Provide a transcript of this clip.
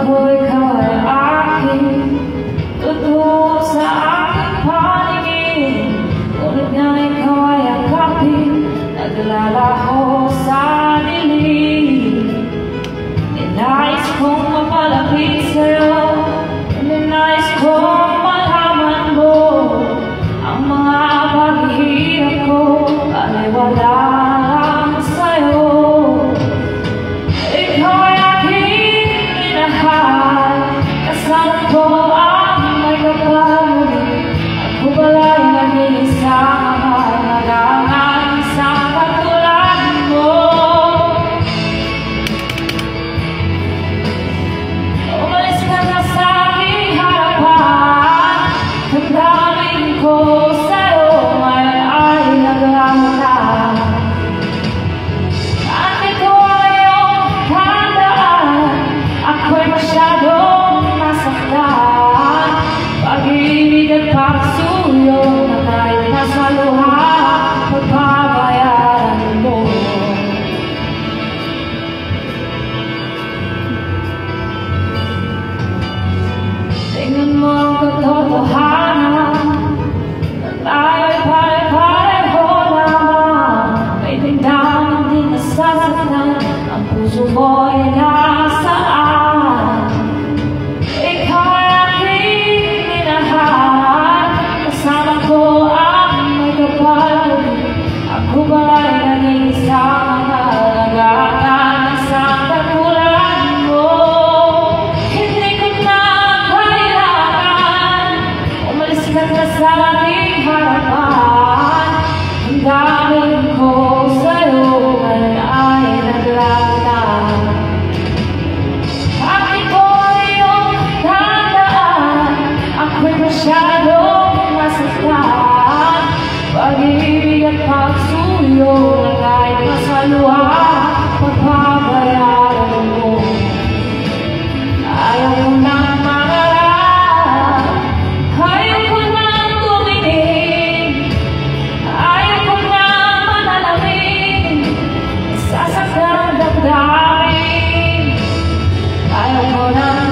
ko ikaw ay akin, totoo sa aking paningin. Ngunit nga ikaw ay akapin, naglalaho sa dilim. Ninais kong mapalapit sa'yo, ninais kong malaman mo ang mga paghihirap ko ay wala lang sa'yo. Ikaw ay aking minahal, kasama ko ang may kapal. Ako bala'y nag-iisa, nagangang isang katulad mo. Umalis ka na sa aking harapan, nagdaling ko sa'yo, ngayon ay naglaho na. At ito ay iyong tandaan, ako'y masyadong nasaktan. Pag-ibig at pagsuyo na kahit nasa luha, pagbabayaran mo. Tingnan mo ang katotohanan, na tayo'y pare-pareho lamang. May tindahan din nasasaktan, ang puso mo ay nasaan. Ikaw ay aking minahal, kasama ko ang may kapal. Ako bala'y naging isang nalagaan, isang katulad mo. Hindi ko na kailangan, umalis ka na sa aking harapan. Ang daming ko sa'yo, ngayon ay naglagdan. At ito ay iyong tandaan, ako'y masyadong nasaktan. Pag-ibig at pagsuyo na kahit nasa luha, pagbabayaran mo. Ayaw ko nang mangarap, ayaw ko nang tumingin, ayaw ko nang manalangin, sasaktan ang damdamin. Ayaw ko nang